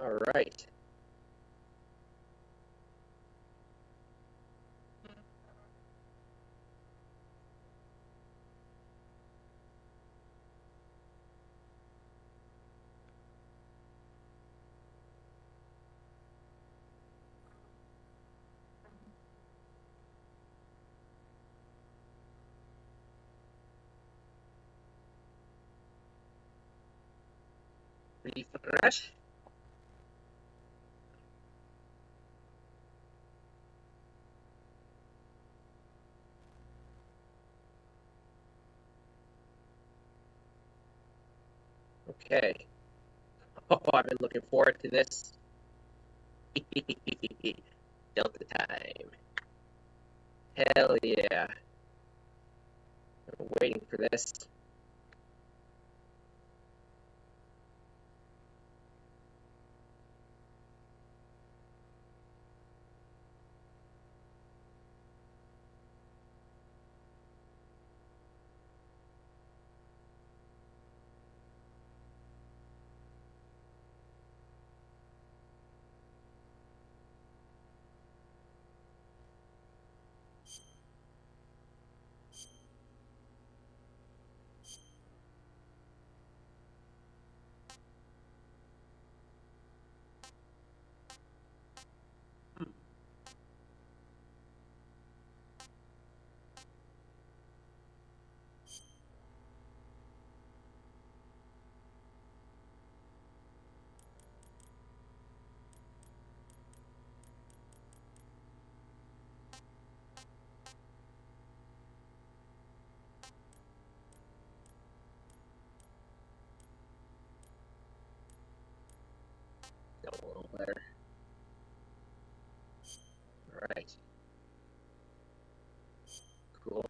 All right. Refresh. Okay. Oh, I've been looking forward to this. Delta time. Hell yeah. I'm waiting for this. Go a little better. All right. Cool.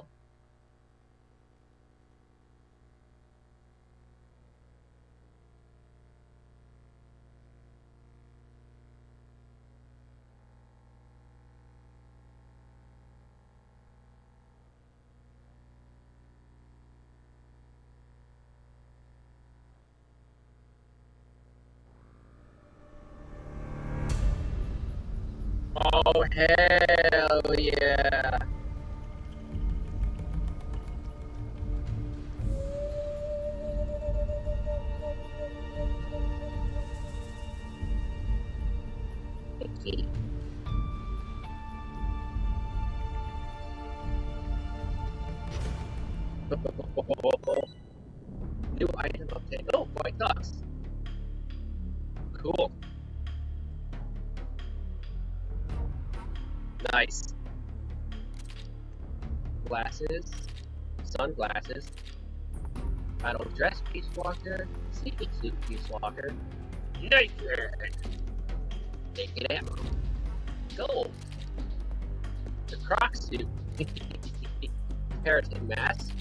Oh, hell yeah. Okay. New item obtained. Oh, white ducks. Cool. Nice. Glasses. Sunglasses. Battle dress Peace Walker. Sleeping suit Peace Walker. Naked. Naked ammo. Gold. The Croc suit. Paraton mask.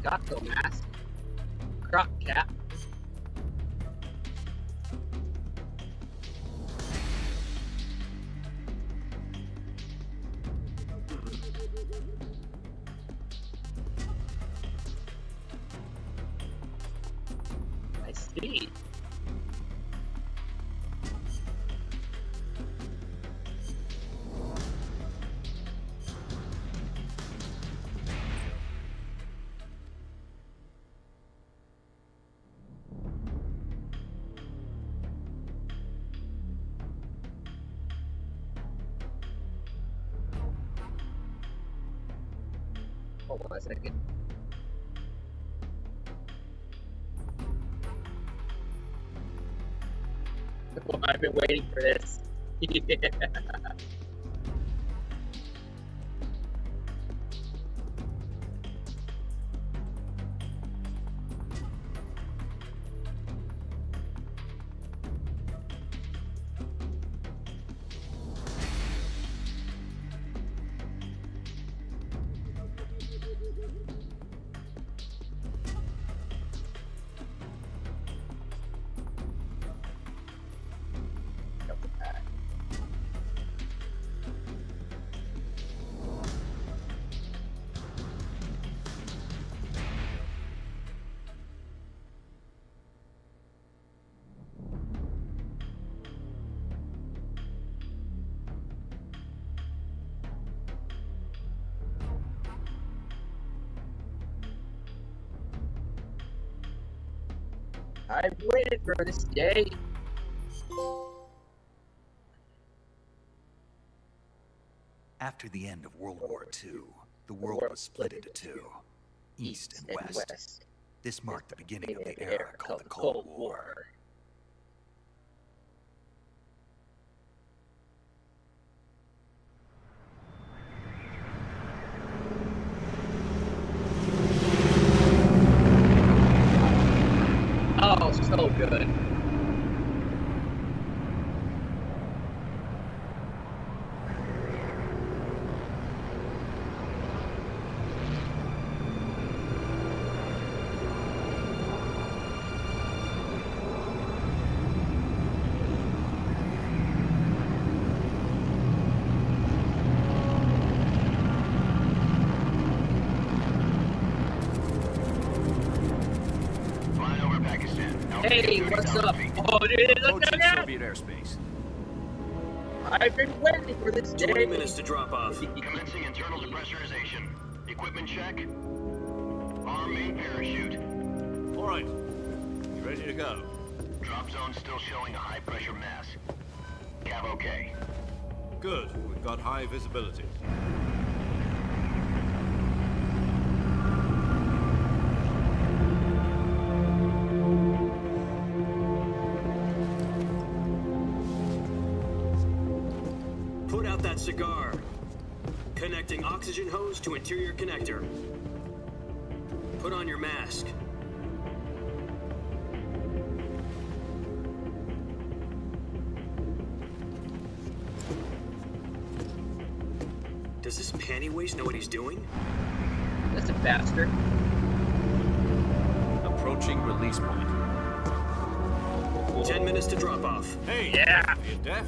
Gotko mask. Croc cap. I see. Hold on a second. I've been waiting for this. I've waited for this day. After the end of World War II, the world was split into two, East and West. This marked the beginning of the era called the Cold War. Oh, so good. Hey, what's up? Oh, dude, look at that! Soviet airspace. I've been waiting for this day. 20 minutes to drop off. Commencing internal depressurization. Equipment check. Arm main parachute. All right. You ready to go? Drop zone still showing a high pressure mass. Cav okay. Good. We've got high visibility. Put out that cigar. Connecting oxygen hose to interior connector. Put on your mask. Does this panty waste know what he's doing? That's a bastard. Approaching release point. 10 minutes to drop off. Hey! Yeah! Are you deaf?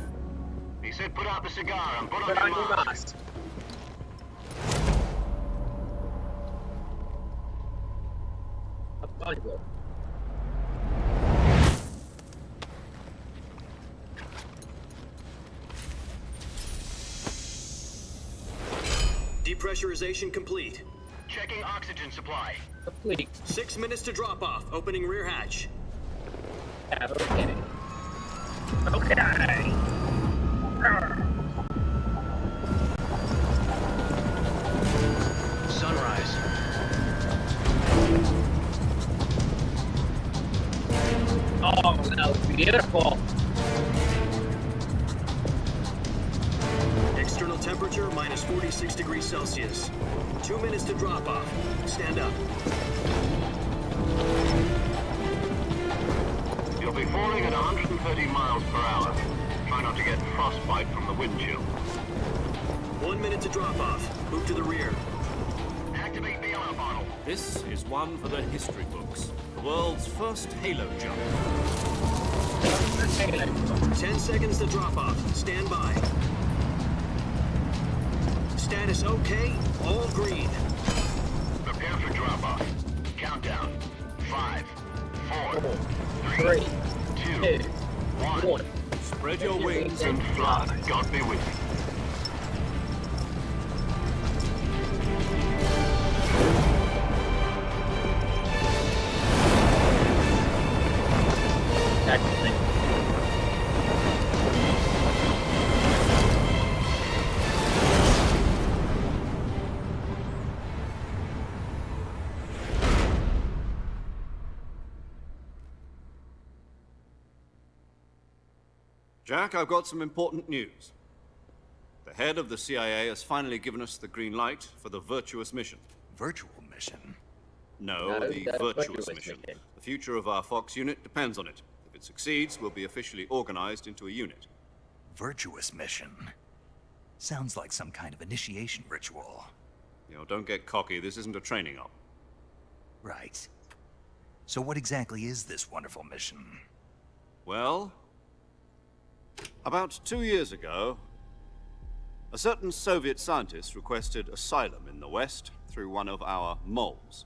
He said put out the cigar and put Put on on your mask. mask. A Bible. Depressurization complete. Checking oxygen supply. Complete. 6 minutes to drop off. Opening rear hatch. Yeah, okay. Okay. Sunrise. Oh, that was beautiful. External temperature minus 46 degrees Celsius. 2 minutes to drop off. Stand up. You'll be falling at 130 miles per hour. Try not to get frostbite from the wind chill. 1 minute to drop off. Move to the rear. Activate the alarm bottle. This is one for the history books. The world's first halo jump. 10 seconds to drop off. Stand by. Status okay. All green. Prepare for drop off. Countdown. 5, 4, 3, 2, 1. Spread your wings and And fly. God be with you. Technically. Jack, I've got some important news. The head of the CIA has finally given us the green light for the virtuous mission. Virtual mission? No, No, the the virtuous virtuous mission. mission. The future of our Fox unit depends on it. If it succeeds, we'll be officially organized into a unit. Virtuous mission? Sounds like some kind of initiation ritual. You know, don't get cocky. This isn't a training op. Right. So what exactly is this wonderful mission? Well, about 2 years ago, a certain Soviet scientist requested asylum in the West through one of our moles.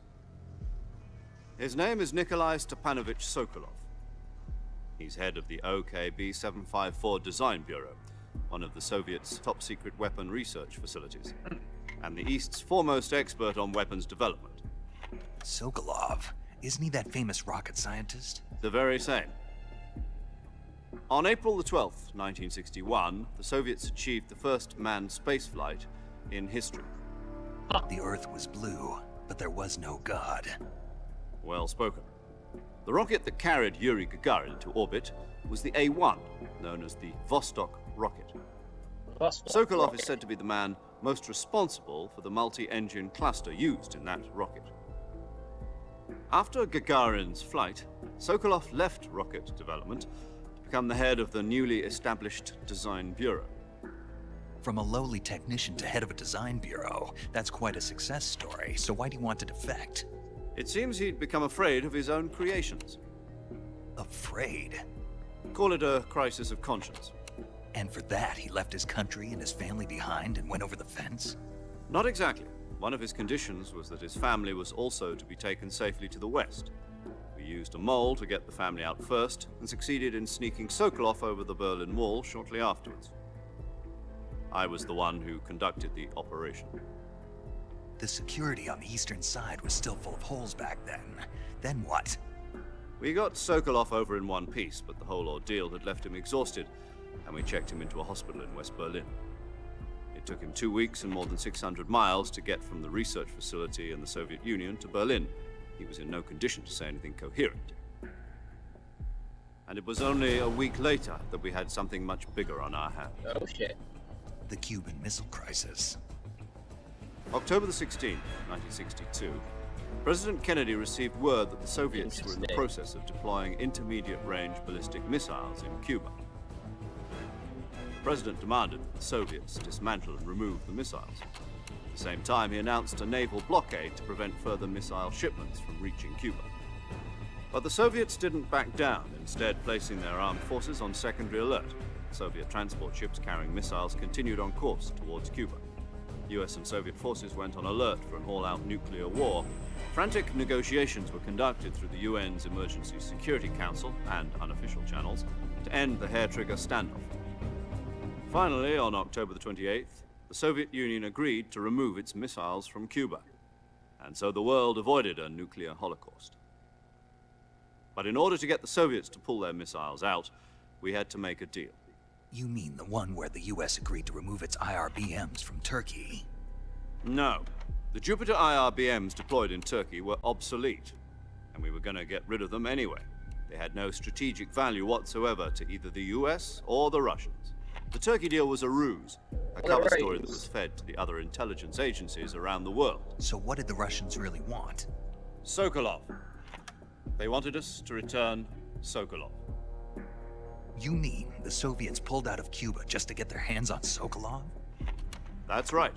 His name is Nikolai Stepanovich Sokolov. He's head of the OKB-754 Design Bureau, one of the Soviets' top-secret weapon research facilities, and the East's foremost expert on weapons development. Sokolov? Isn't he that famous rocket scientist? The very same. On April the 12th, 1961, the Soviets achieved the first manned spaceflight in history. The Earth was blue, but there was no God. Well spoken. The rocket that carried Yuri Gagarin to orbit was the A-1, known as the Vostok rocket. Sokolov is said to be the man most responsible for the multi-engine cluster used in that rocket. After Gagarin's flight, Sokolov left rocket development to become the head of the newly established Design Bureau. From a lowly technician to head of a design bureau, that's quite a success story, so why do you want to defect? It seems he'd become afraid of his own creations. Afraid? Call it a crisis of conscience. And for that, he left his country and his family behind and went over the fence? Not exactly. One of his conditions was that his family was also to be taken safely to the west. We used a mole to get the family out first, and succeeded in sneaking Sokolov over the Berlin Wall shortly afterwards. I was the one who conducted the operation. The security on the eastern side was still full of holes back then. Then what? We got Sokolov over in one piece, but the whole ordeal had left him exhausted, and we checked him into a hospital in West Berlin. It took him 2 weeks and more than 600 miles to get from the research facility in the Soviet Union to Berlin. He was in no condition to say anything coherent. And it was only a week later that we had something much bigger on our hands. Oh shit. The Cuban Missile Crisis. October the 16th, 1962, President Kennedy received word that the Soviets were in the process of deploying intermediate-range ballistic missiles in Cuba. The President demanded that the Soviets dismantle and remove the missiles. At the same time, he announced a naval blockade to prevent further missile shipments from reaching Cuba. But the Soviets didn't back down, instead placing their armed forces on secondary alert. Soviet transport ships carrying missiles continued on course towards Cuba. US and Soviet forces went on alert for an all-out nuclear war. Frantic negotiations were conducted through the UN's Emergency Security Council and unofficial channels to end the hair-trigger standoff. Finally, on October the 28th, the Soviet Union agreed to remove its missiles from Cuba, and so the world avoided a nuclear holocaust. But in order to get the Soviets to pull their missiles out, we had to make a deal. You mean the one where the US agreed to remove its IRBMs from Turkey? No. The Jupiter IRBMs deployed in Turkey were obsolete, and we were going to get rid of them anyway. They had no strategic value whatsoever to either the US or the Russians. The Turkey deal was a ruse, a cover story that was fed to the other intelligence agencies around the world. So what did the Russians really want? Sokolov. They wanted us to return Sokolov. You mean the Soviets pulled out of Cuba just to get their hands on Sokolov? That's right.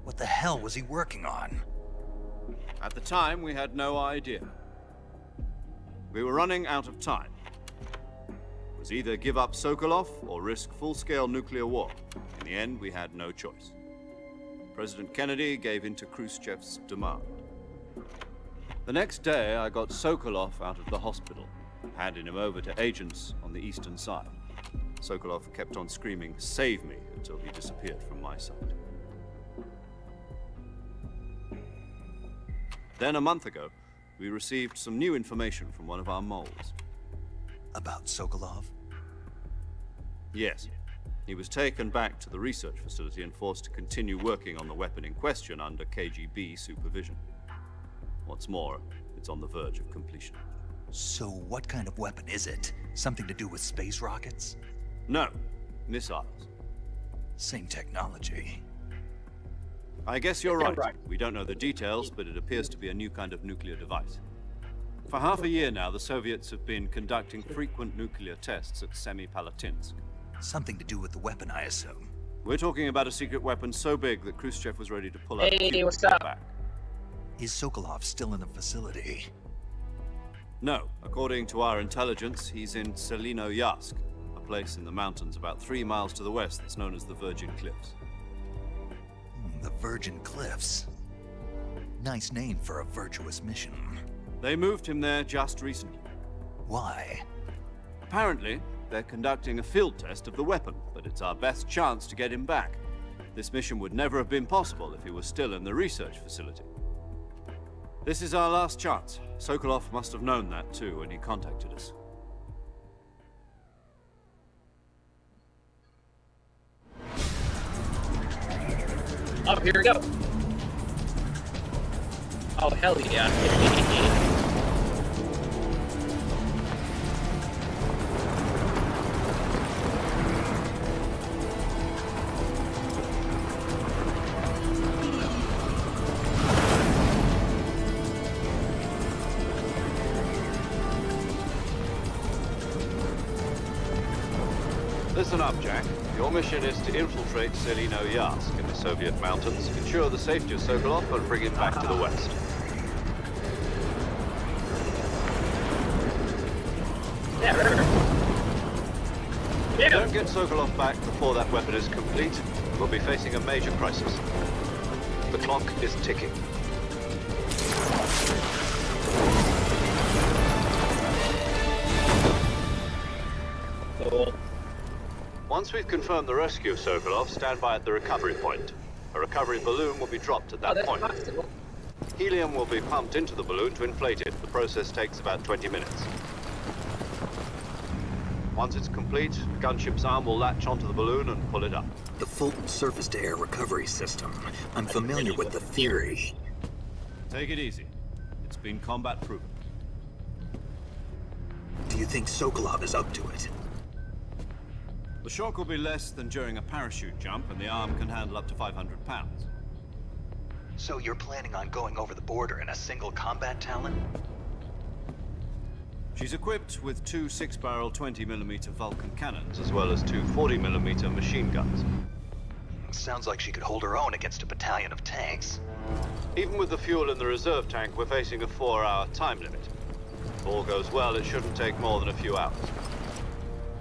What the hell was he working on? At the time, we had no idea. We were running out of time. It was either give up Sokolov or risk full-scale nuclear war. In the end, we had no choice. President Kennedy gave in to Khrushchev's demand. The next day, I got Sokolov out of the hospital, handing him over to agents on the eastern side. Sokolov kept on screaming, "Save me," until he disappeared from my sight. Then, a month ago, we received some new information from one of our moles. About Sokolov? Yes. He was taken back to the research facility and forced to continue working on the weapon in question under KGB supervision. What's more, it's on the verge of completion. So what kind of weapon is it? Something to do with space rockets? No, missiles. Same technology. I guess you're right. We don't know the details, but it appears to be a new kind of nuclear device. For half a year now, the Soviets have been conducting frequent nuclear tests at Semipalatinsk. Something to do with the weapon, I assume. We're talking about a secret weapon so big that Khrushchev was ready to pull out Cuba what's up? back. Is Sokolov still in the facility? No. According to our intelligence, he's in Selinoyarsk, a place in the mountains about 3 miles to the west that's known as the Virgin Cliffs. The Virgin Cliffs. Nice name for a virtuous mission. They moved him there just recently. Why? Apparently, they're conducting a field test of the weapon, but it's our best chance to get him back. This mission would never have been possible if he was still in the research facility. This is our last chance. Sokolov must have known that too when he contacted us. Oh, here we go. Oh, hell yeah. Listen up, Jack. Your mission is to infiltrate Selino Yask in the Soviet mountains, ensure the safety of Sokolov, and bring him back to the West. Yeah. Don't get Sokolov back before that weapon is complete. We'll be facing a major crisis. The clock is ticking. Cool. Once we've confirmed the rescue of Sokolov, stand by at the recovery point. A recovery balloon will be dropped at that that's point. possible. Helium will be pumped into the balloon to inflate it. The process takes about 20 minutes. Once it's complete, the gunship's arm will latch onto the balloon and pull it up. The Fulton surface-to-air recovery system. I'm familiar with the theory. Take it easy. It's been combat proven. Do you think Sokolov is up to it? The shock will be less than during a parachute jump, and the arm can handle up to 500 pounds. So you're planning on going over the border in a single combat Talon? She's equipped with two 6-barrel 20mm Vulcan cannons, as well as two 40mm machine guns. Sounds like she could hold her own against a battalion of tanks. Even with the fuel in the reserve tank, we're facing a 4-hour time limit. If all goes well, it shouldn't take more than a few hours.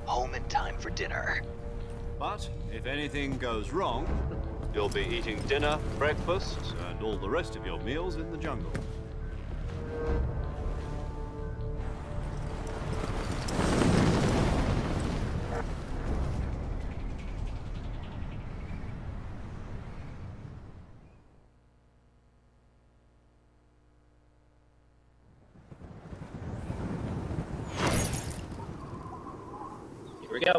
Home in time for dinner. But if anything goes wrong, you'll be eating dinner, breakfast, and all the rest of your meals in the jungle. Here we go.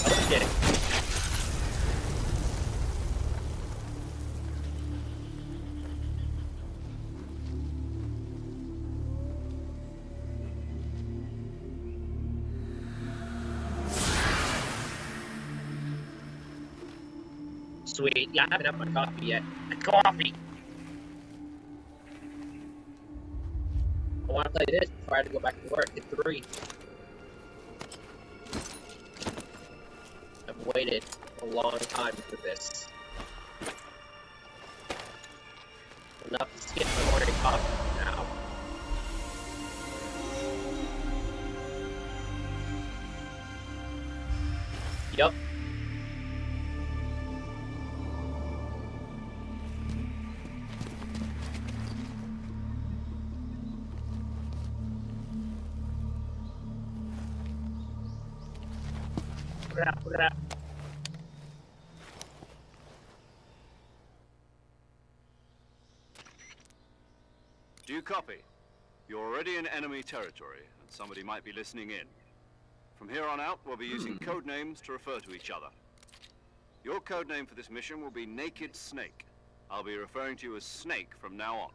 Okay. Sweet. Yeah, I haven't had my coffee yet. Coffee! I want to play this before I have to go back to work at 3. I've waited a long time for this. Enough to skip my morning coffee now. Yup. Look at that. Do you copy? You're already in enemy territory, and somebody might be listening in. From here on out, we'll be using code names to refer to each other. Your code name for this mission will be Naked Snake. I'll be referring to you as Snake from now on.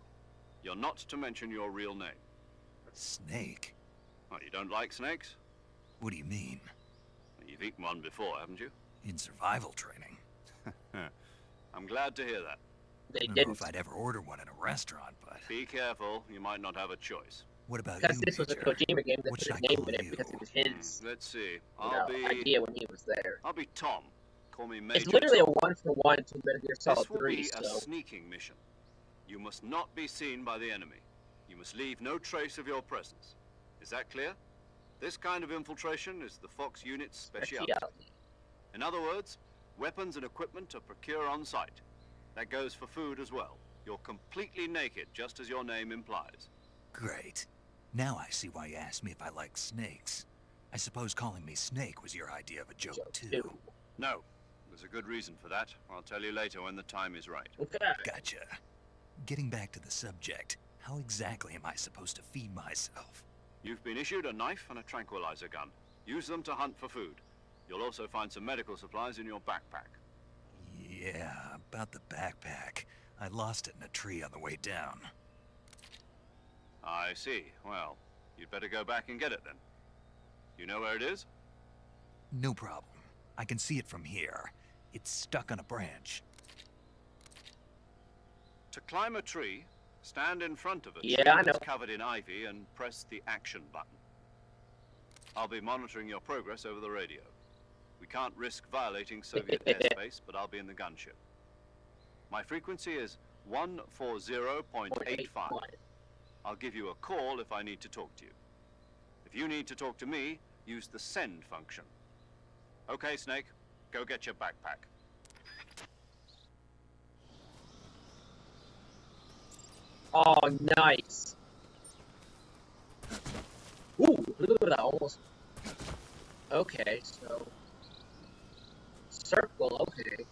You're not to mention your real name. Snake? Well, you don't like snakes? What do you mean? You've eaten one before, haven't you? In survival training. I'm glad to hear that. They I don't know didn't. if I'd ever order one in a restaurant, but... Be careful, you might not have a choice. What about Because you, this was a Major? Kojima game, What that's should his I name call in it you? because it was his Let's see. idea when he was there. I'll be Tom. Call me Major It's literally a Tom. 1-for-1 to Metal Gear Solid This will 3, be so... a sneaking mission. You must not be seen by the enemy. You must leave no trace of your presence. Is that clear? This kind of infiltration is the Fox Unit's specialty. In other words, weapons and equipment are procured on site. That goes for food as well. You're completely naked, just as your name implies. Great. Now I see why you asked me if I like snakes. I suppose calling me Snake was your idea of a joke, too. Two. No. There's a good reason for that. I'll tell you later when the time is right. Okay. Gotcha. Getting back to the subject, how exactly am I supposed to feed myself? You've been issued a knife and a tranquilizer gun. Use them to hunt for food. You'll also find some medical supplies in your backpack. Yeah, about the backpack. I lost it in a tree on the way down. I see. Well, you'd better go back and get it then. You know where it is? No problem. I can see it from here. It's stuck on a branch. To climb a tree, stand in front of it. Yeah, I know. It's covered in ivy and press the action button. I'll be monitoring your progress over the radio. We can't risk violating Soviet airspace, but I'll be in the gunship. My frequency is 140.85. I'll give you a call if I need to talk to you. If you need to talk to me, use the send function. Okay, Snake, go get your backpack. Oh, nice. Ooh, look at that, almost. Okay, so... Circle, okay.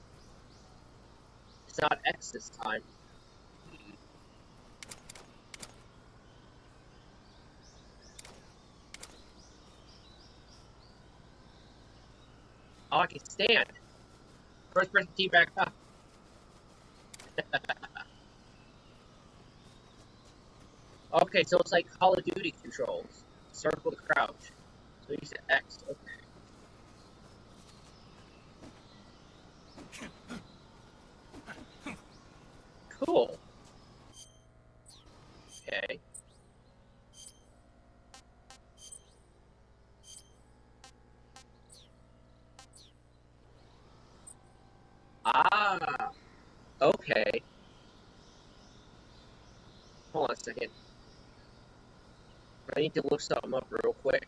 It's not X this time. Oh, I can stand. First person team back up. Okay, so it's like Call of Duty controls. Circle to crouch. So you said X, okay. Cool. Okay. Ah. Okay. Hold on a second. I need to look something up real quick.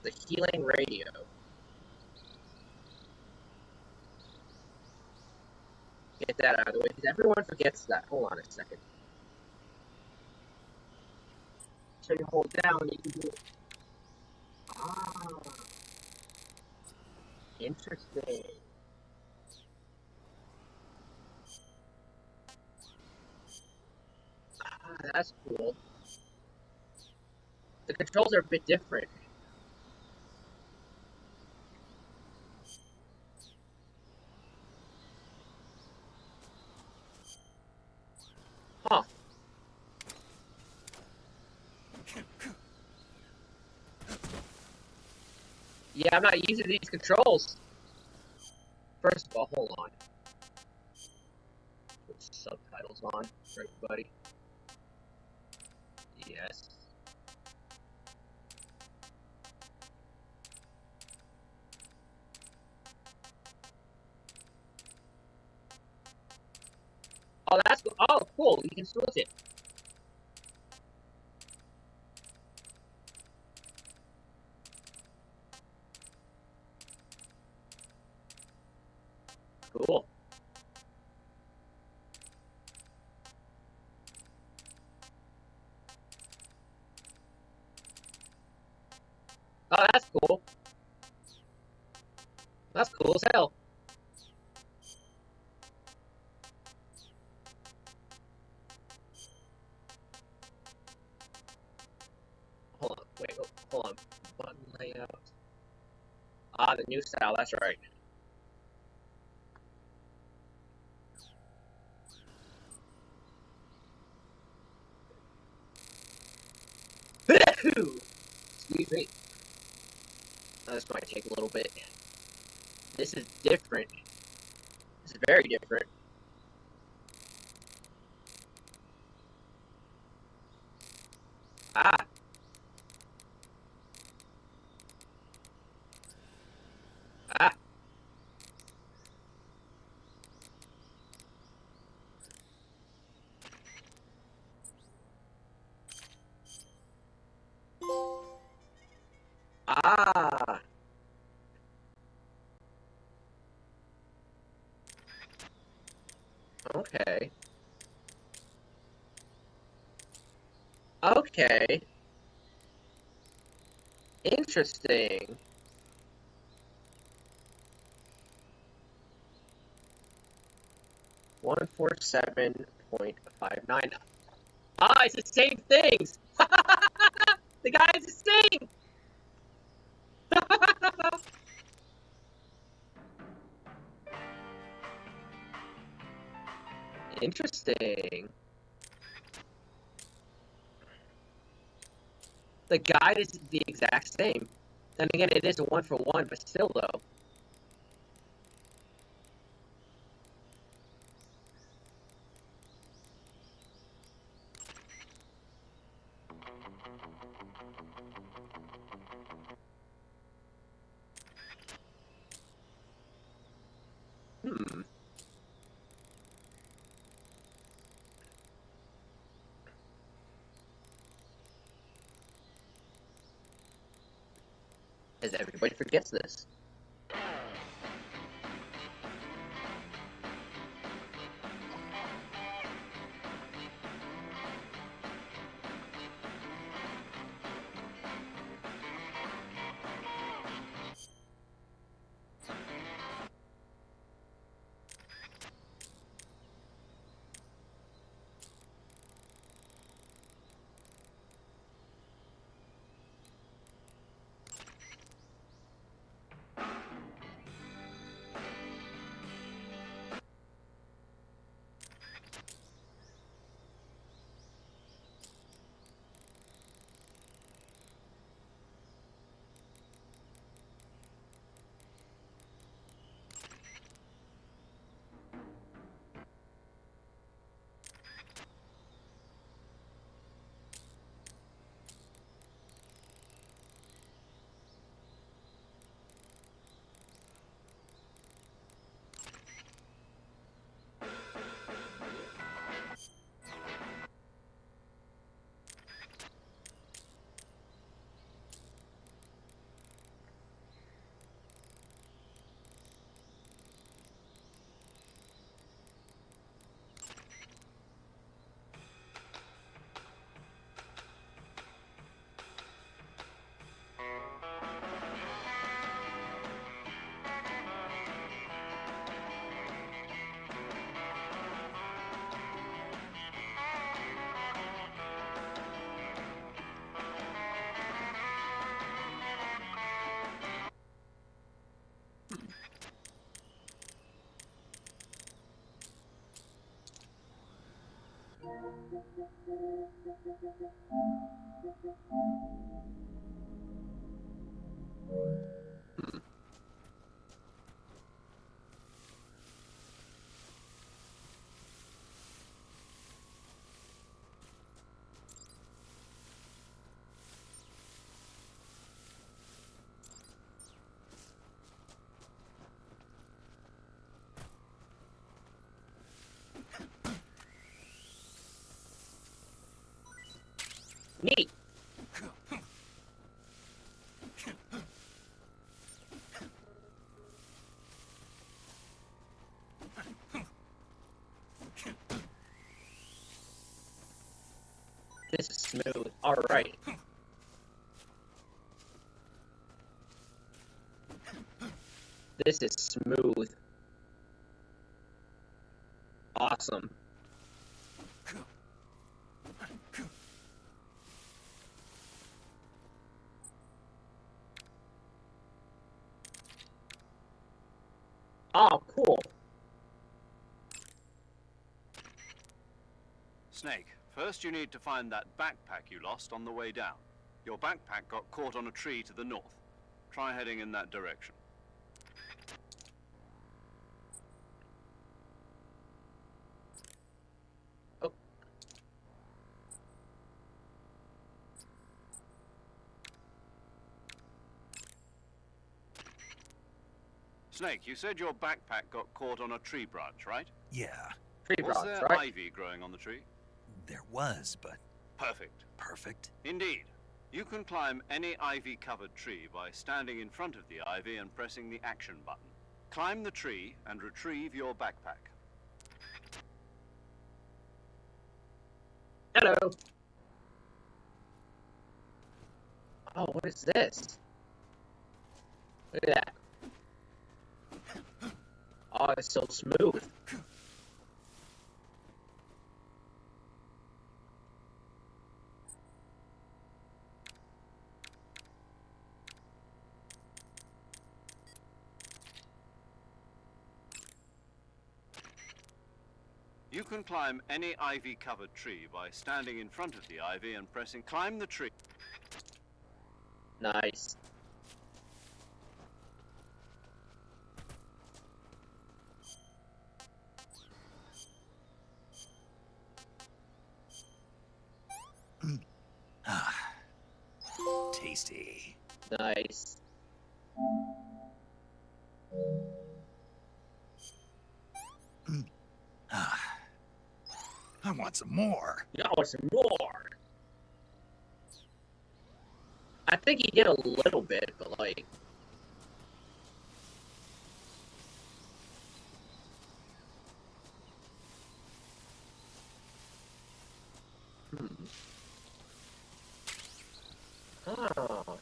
The healing radio. Get that out of the way, because everyone forgets that. Hold on a second. So you hold down, you can do it. Ah. Interesting. Ah, that's cool. The controls are a bit different. Huh. Yeah, I'm not using these controls. First of all, hold on. Put subtitles on for everybody. Yes. Oh, that's cool. Oh, cool. You can switch it. Cool. Oh, that's cool. That's cool as hell. Hold on, wait, hold on. Button layout. Ah, the new style, that's right. Excuse me. This might take a little bit. This is different. This is very different. Ah. Ah. Ah. Okay. Okay. Interesting. $147.59. Ah, it's the same things! The guy's the same! Interesting. The guide is the exact same. And again, it is a 1-for-1, but still, though. Hmm. As everybody forgets this. Neat. This is smooth. All right. This is smooth. Awesome. Oh, cool. Snake, first you need to find that backpack you lost on the way down. Your backpack got caught on a tree to the north. Try heading in that direction. Oh. Snake, you said your backpack got caught on a tree branch, right? Yeah, Tree Was branch, there right? ivy growing on the tree? there was, but Perfect. perfect. Indeed. You can climb any ivy-covered tree by standing in front of the ivy and pressing the action button. Climb the tree and retrieve your backpack. Hello. Oh, what is this? Look at that. Oh, it's so smooth. You can climb any ivy-covered tree by standing in front of the ivy and pressing climb the tree. Nice. Tasty. Nice. I want some more. Yeah, I want some more. I think he did a little bit, but like... Oh.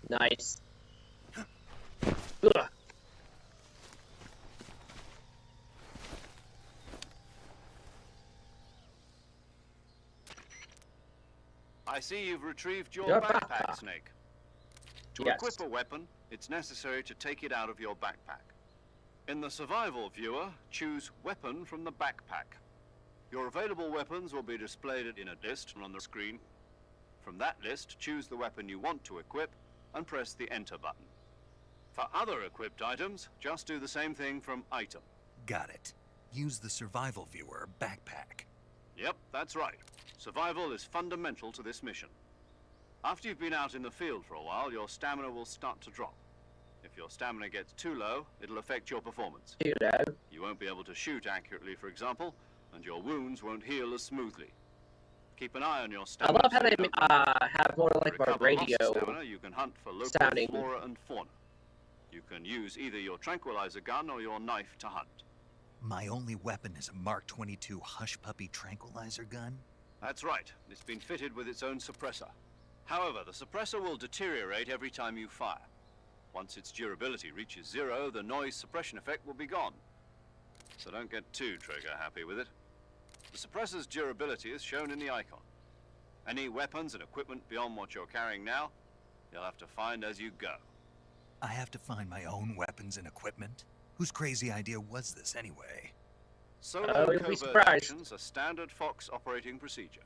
Nice. Ugh. I see you've retrieved your Your backpack, backpack. Snake. To Yes. equip a weapon, it's necessary to take it out of your backpack. In the survival viewer, choose Weapon from the backpack. Your available weapons will be displayed in a list on the screen. From that list, choose the weapon you want to equip and press the Enter button. For other equipped items, just do the same thing from Item. Got it. Use the survival viewer backpack. Yep, that's right. Survival is fundamental to this mission. After you've been out in the field for a while, your stamina will start to drop. If your stamina gets too low, it'll affect your performance. You know. You won't be able to shoot accurately, for example, and your wounds won't heal as smoothly. Keep an eye on your I stamina. love how so they you don't have more like a recover radio lost stamina, you can hunt for local sounding. flora and fauna. You can use either your tranquilizer gun or your knife to hunt. My only weapon is a Mark 22 Hush Puppy tranquilizer gun? That's right. It's been fitted with its own suppressor. However, the suppressor will deteriorate every time you fire. Once its durability reaches 0, the noise suppression effect will be gone. So don't get too trigger happy with it. The suppressor's durability is shown in the icon. Any weapons and equipment beyond what you're carrying now, you'll have to find as you go. I have to find my own weapons and equipment? Whose crazy idea was this anyway? Solo you'll be covert surprised. actions are standard Fox operating procedure.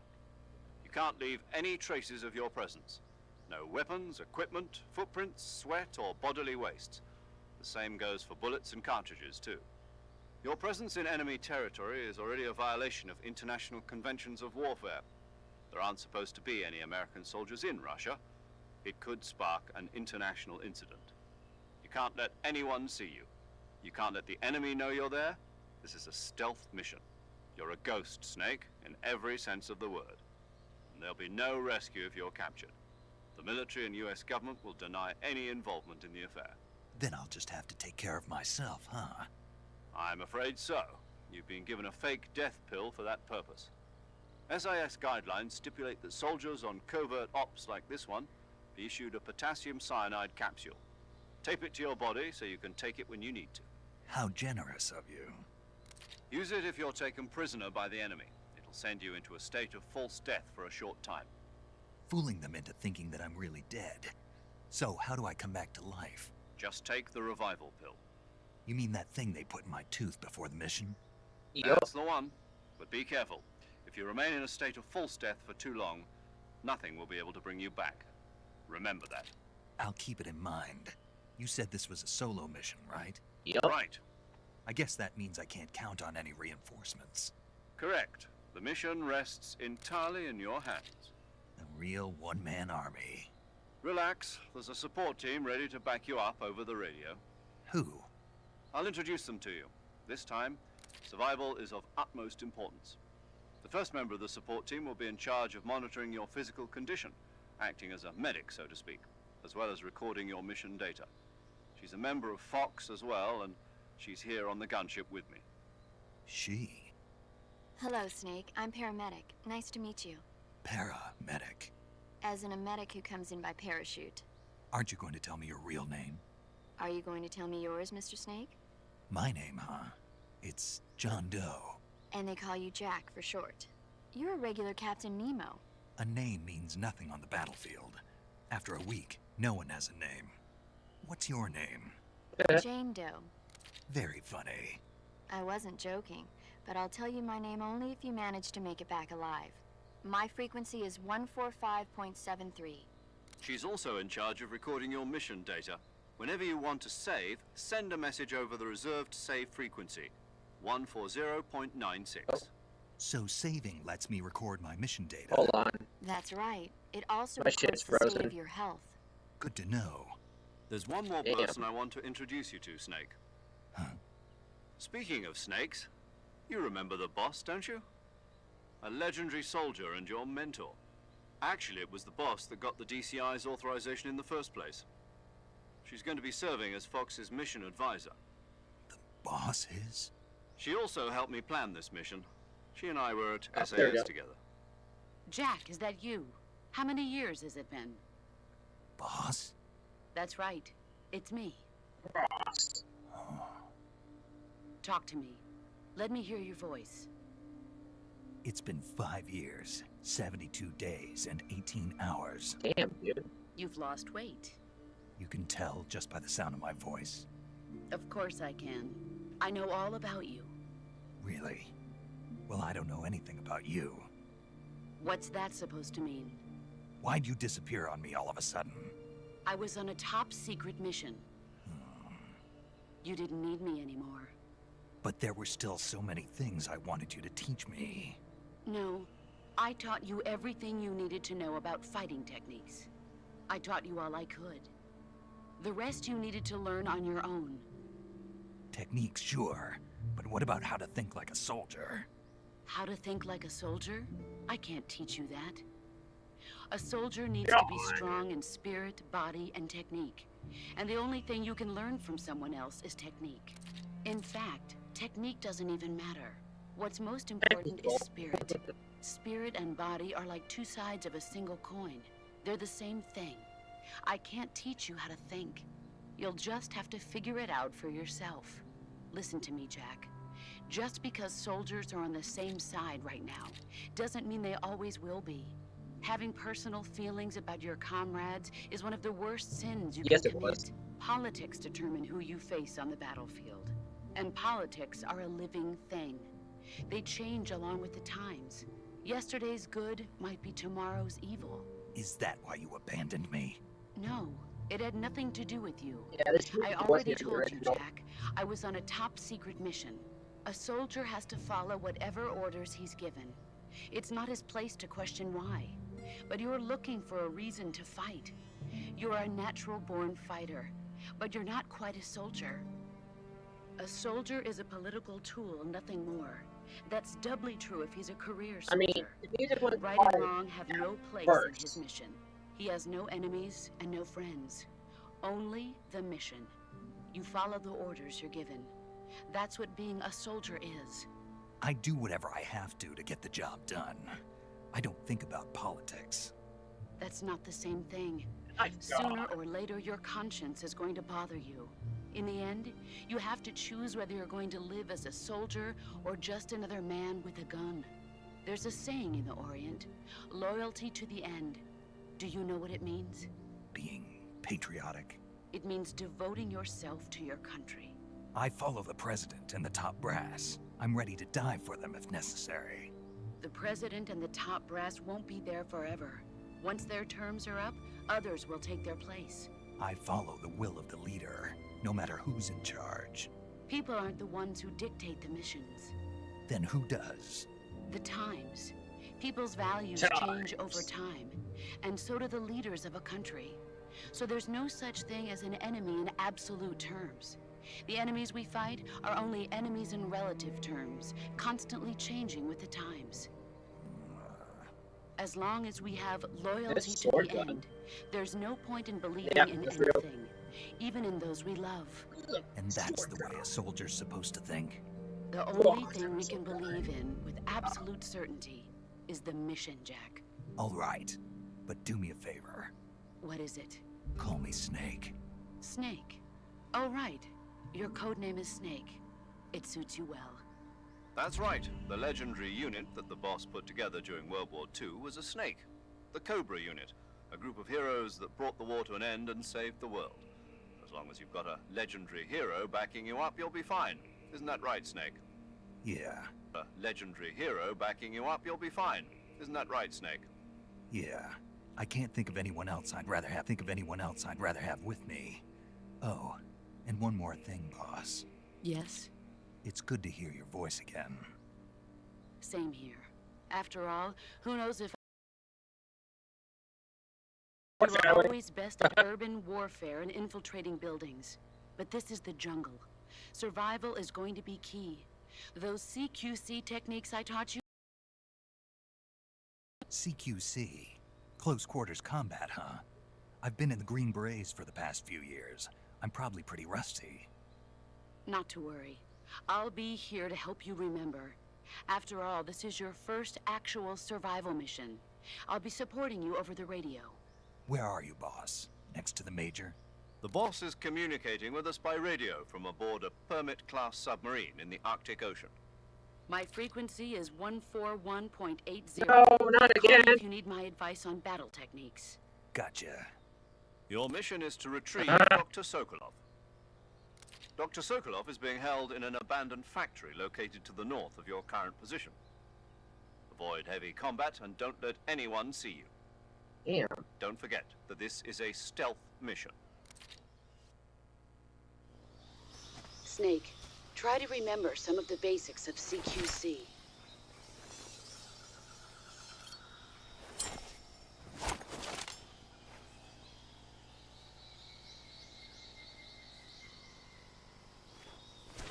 You can't leave any traces of your presence. No weapons, equipment, footprints, sweat, or bodily wastes. The same goes for bullets and cartridges, too. Your presence in enemy territory is already a violation of international conventions of warfare. There aren't supposed to be any American soldiers in Russia. It could spark an international incident. You can't let anyone see you. You can't let the enemy know you're there. This is a stealth mission. You're a ghost, Snake, in every sense of the word. And there'll be no rescue if you're captured. The military and US government will deny any involvement in the affair. Then I'll just have to take care of myself, huh? I'm afraid so. You've been given a fake death pill for that purpose. SIS guidelines stipulate that soldiers on covert ops like this one be issued a potassium cyanide capsule. Tape it to your body so you can take it when you need to. How generous of you. Use it if you're taken prisoner by the enemy. It'll send you into a state of false death for a short time. Fooling them into thinking that I'm really dead. So, how do I come back to life? Just take the revival pill. You mean that thing they put in my tooth before the mission? Yup. That's the one. But be careful. If you remain in a state of false death for too long, nothing will be able to bring you back. Remember that. I'll keep it in mind. You said this was a solo mission, right? Yup. Right. I guess that means I can't count on any reinforcements. Correct. The mission rests entirely in your hands. A real one-man army. Relax. There's a support team ready to back you up over the radio. Who? I'll introduce them to you. This time, survival is of utmost importance. The first member of the support team will be in charge of monitoring your physical condition, acting as a medic, so to speak, as well as recording your mission data. She's a member of Fox as well, and she's here on the gunship with me. She? Hello, Snake. I'm paramedic. Nice to meet you. Paramedic? As in a medic who comes in by parachute. Aren't you going to tell me your real name? Are you going to tell me yours, Mr. Snake? My name, huh? It's John Doe. And they call you Jack for short. You're a regular Captain Nemo. A name means nothing on the battlefield. After a week, no one has a name. What's your name? Jane Doe. Very funny. I wasn't joking, but I'll tell you my name only if you manage to make it back alive. My frequency is 145.73. She's also in charge of recording your mission data. Whenever you want to save, send a message over the reserved save frequency, 140.96. Oh. So saving lets me record my mission data. Hold on. That's right. It also My shit's records the state frozen. of your health. Good to know. There's one more Damn. person I want to introduce you to, Snake. Huh? Speaking of snakes, you remember the boss, don't you? A legendary soldier and your mentor. Actually, it was the boss that got the DCI's authorization in the first place. She's going to be serving as Fox's mission advisor. The boss is? She also helped me plan this mission. She and I were at there we go. SAS together. Jack, is that you? How many years has it been? Boss? That's right. It's me. Boss. Talk to me. Let me hear your voice. It's been 5 years, 72 days, and 18 hours. Damn, dude. You've lost weight. You can tell just by the sound of my voice. Of course I can. I know all about you. Really? Well, I don't know anything about you. What's that supposed to mean? Why'd you disappear on me all of a sudden? I was on a top secret mission. You didn't need me anymore. But there were still so many things I wanted you to teach me. No, I taught you everything you needed to know about fighting techniques. I taught you all I could. The rest you needed to learn on your own. Techniques, sure. But what about how to think like a soldier? How to think like a soldier? I can't teach you that. A soldier needs to be strong in spirit, body, and technique. And the only thing you can learn from someone else is technique. In fact, technique doesn't even matter. What's most important is spirit. Spirit and body are like two sides of a single coin. They're the same thing. I can't teach you how to think. You'll just have to figure it out for yourself. Listen to me, Jack. Just because soldiers are on the same side right now doesn't mean they always will be. Having personal feelings about your comrades is one of the worst sins you Yes, can it commit. was. Politics determine who you face on the battlefield. And politics are a living thing. They change along with the times. Yesterday's good might be tomorrow's evil. Is that why you abandoned me? No, it had nothing to do with you. Yeah, this I was already the told you, original. Jack. I was on a top secret mission. A soldier has to follow whatever orders he's given. It's not his place to question why. But you're looking for a reason to fight. You're a natural-born fighter, but you're not quite a soldier. A soldier is a political tool, nothing more. That's doubly true if he's a career soldier. I mean, the music was Right and wrong have no place in his mission. He has no enemies and no friends. Only the mission. You follow the orders you're given. That's what being a soldier is. I do whatever I have to get the job done. I don't think about politics. That's not the same thing. My Sooner God. or later, your conscience is going to bother you. In the end, you have to choose whether you're going to live as a soldier or just another man with a gun. There's a saying in the Orient, loyalty to the end. Do you know what it means? Being patriotic. It means devoting yourself to your country. I follow the president and the top brass. I'm ready to die for them if necessary. The president and the top brass won't be there forever. Once their terms are up, others will take their place. I follow the will of the leader, no matter who's in charge. People aren't the ones who dictate the missions. Then who does? The times. People's values change over time, and so do the leaders of a country. So there's no such thing as an enemy in absolute terms. The enemies we fight are only enemies in relative terms, constantly changing with the times. As long as we have loyalty This to sword the gun. end, there's no point in believing Yeah, in that's real. anything, even in those we love. And that's the way a soldier's supposed to think. The only thing we can believe in with absolute certainty is the mission, Jack. All right, but do me a favor. What is it? Call me Snake. Snake. Oh, right. Your code name is Snake. It suits you well. That's right. The legendary unit that the boss put together during World War II was a snake. The Cobra unit, a group of heroes that brought the war to an end and saved the world. As long as you've got a legendary hero backing you up, you'll be fine. Isn't that right, Snake? Yeah, A legendary hero backing you up, you'll be fine. Isn't that right, Snake? yeah. I can't think of anyone else I'd rather have with me. Oh, and one more thing, boss. Yes? It's good to hear your voice again. Same here. After all, who knows if we were always best at urban warfare and infiltrating buildings. But this is the jungle. Survival is going to be key. Those CQC techniques I taught you. CQC? Close quarters combat, huh? I've been in the Green Berets for the past few years. I'm probably pretty rusty. Not to worry. I'll be here to help you remember. After all, this is your first actual survival mission. I'll be supporting you over the radio. Where are you, boss? Next to the Major? The boss is communicating with us by radio from aboard a Permit-class submarine in the Arctic Ocean. My frequency is 141.80. No, not Call me again. if you need my advice on battle techniques. Gotcha. Your mission is to retrieve Dr. Sokolov. Dr. Sokolov is being held in an abandoned factory located to the north of your current position. Avoid heavy combat and don't let anyone see you. Damn. Don't forget that this is a stealth mission. Snake, try to remember some of the basics of CQC.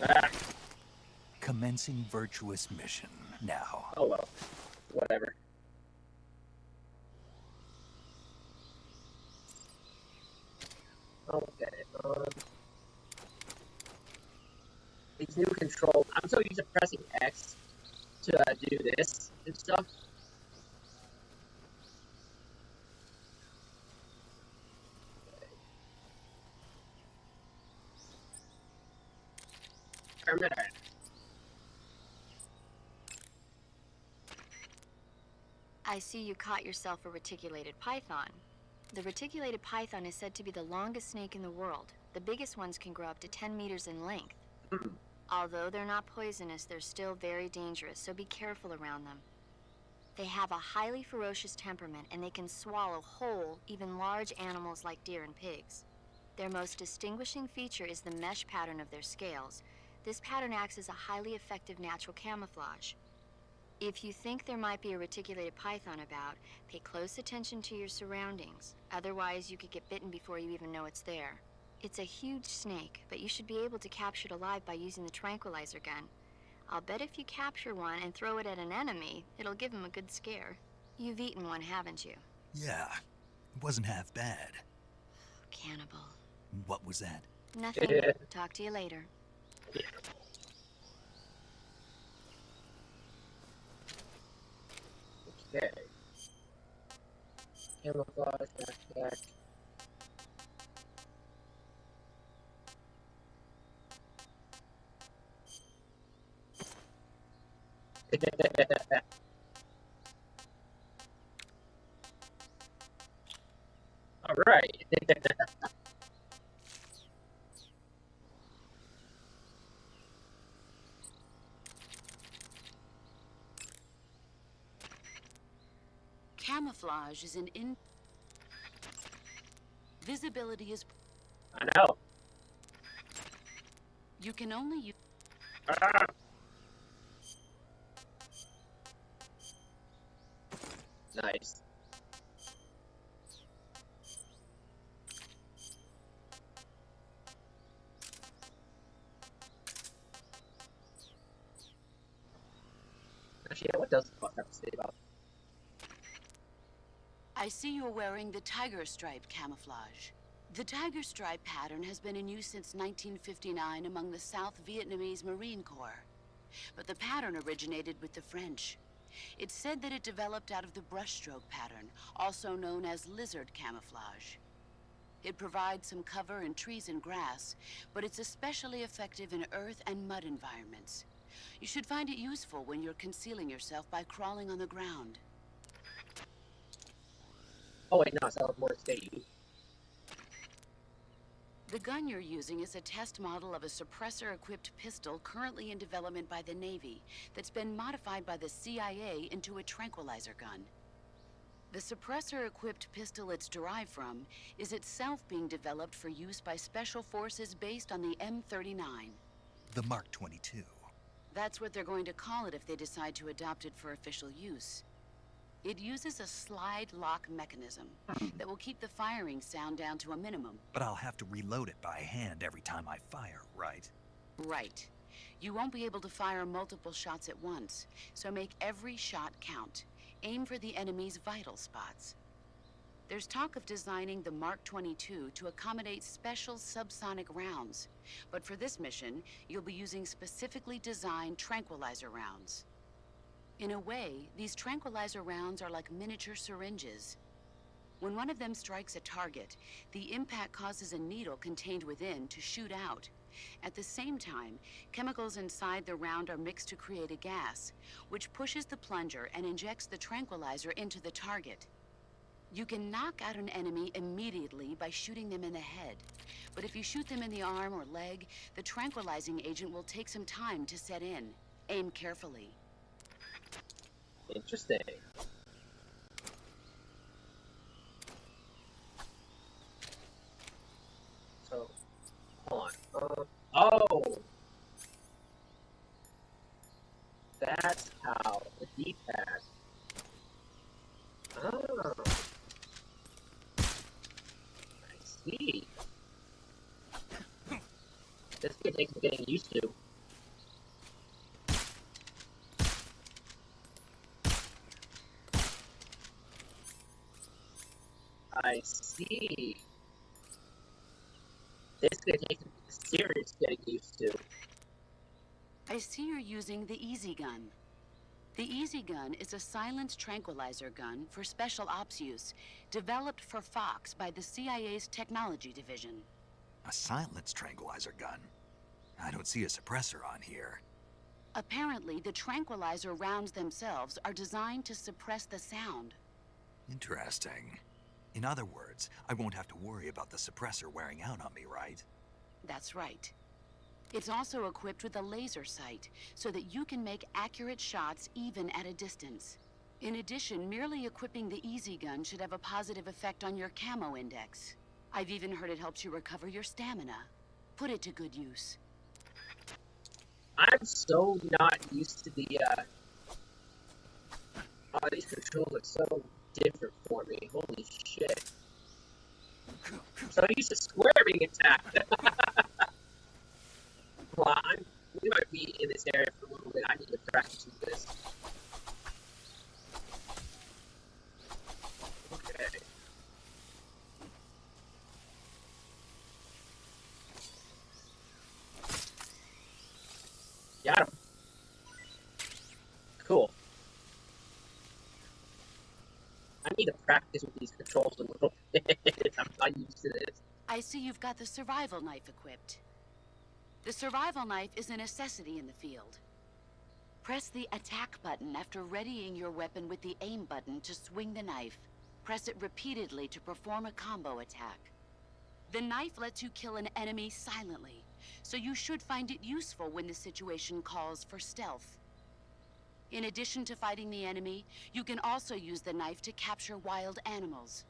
Ah, Commencing virtuous mission. Now. oh well. Whatever. Okay. These new controls. I'm so used to pressing X to do this and stuff. Terminator. I see you caught yourself a reticulated python. The reticulated python is said to be the longest snake in the world. The biggest ones can grow up to 10 meters in length. Although they're not poisonous, they're still very dangerous, so be careful around them. They have a highly ferocious temperament, and they can swallow whole, even large animals like deer and pigs. Their most distinguishing feature is the mesh pattern of their scales. This pattern acts as a highly effective natural camouflage. If you think there might be a reticulated python about, pay close attention to your surroundings. Otherwise, you could get bitten before you even know it's there. It's a huge snake, but you should be able to capture it alive by using the tranquilizer gun. I'll bet if you capture one and throw it at an enemy, it'll give him a good scare. You've eaten one, haven't you? Yeah, it wasn't half bad. Cannibal. What was that? Nothing. Talk to you later. Okay. Camouflage, backpack. All right. Camouflage is an visibility is. I know. You can only use. Ah. Nice. Actually, yeah, what does the fuck have to say about? I see you're wearing the tiger stripe camouflage. The tiger stripe pattern has been in use since 1959 among the South Vietnamese Marine Corps. But the pattern originated with the French. It's said that it developed out of the brushstroke pattern, also known as lizard camouflage. It provides some cover in trees and grass, but it's especially effective in earth and mud environments. You should find it useful when you're concealing yourself by crawling on the ground. Oh wait, no, so more state. The gun you're using is a test model of a suppressor-equipped pistol currently in development by the Navy that's been modified by the CIA into a tranquilizer gun. The suppressor-equipped pistol it's derived from is itself being developed for use by special forces based on the M39. The Mark 22. That's what they're going to call it if they decide to adopt it for official use. It uses a slide lock mechanism that will keep the firing sound down to a minimum. But I'll have to reload it by hand every time I fire, right? Right. You won't be able to fire multiple shots at once, so make every shot count. Aim for the enemy's vital spots. There's talk of designing the Mark 22 to accommodate special subsonic rounds, but for this mission, you'll be using specifically designed tranquilizer rounds. In a way, these tranquilizer rounds are like miniature syringes. When one of them strikes a target, the impact causes a needle contained within to shoot out. At the same time, chemicals inside the round are mixed to create a gas, which pushes the plunger and injects the tranquilizer into the target. You can knock out an enemy immediately by shooting them in the head. But if you shoot them in the arm or leg, the tranquilizing agent will take some time to set in. Aim carefully. Interesting. So, hold on. Oh! That's how the D-pad. Oh. I see. This could take some getting used to. I see. This could take some serious getting used to. I see you're using the Easy Gun. The Easy Gun is a silenced tranquilizer gun for special ops use, developed for Fox by the CIA's technology division. A silenced tranquilizer gun? I don't see a suppressor on here. Apparently, the tranquilizer rounds themselves are designed to suppress the sound. Interesting. In other words, I won't have to worry about the suppressor wearing out on me, right? That's right. It's also equipped with a laser sight, so that you can make accurate shots even at a distance. In addition, merely equipping the Easy Gun should have a positive effect on your camo index. I've even heard it helps you recover your stamina. Put it to good use. I'm so not used to the, oh, these controls are so different for me. Holy shit. So used to square being attacked. Well, we might be in this area for a little bit. I need to practice with this. Okay. Got him. Cool. I need to practice with these controls a little bit. I'm not used to this. I see you've got the survival knife equipped. The survival knife is a necessity in the field. Press the attack button after readying your weapon with the aim button to swing the knife. Press it repeatedly to perform a combo attack. The knife lets you kill an enemy silently, so you should find it useful when the situation calls for stealth. In addition to fighting the enemy, you can also use the knife to capture wild animals.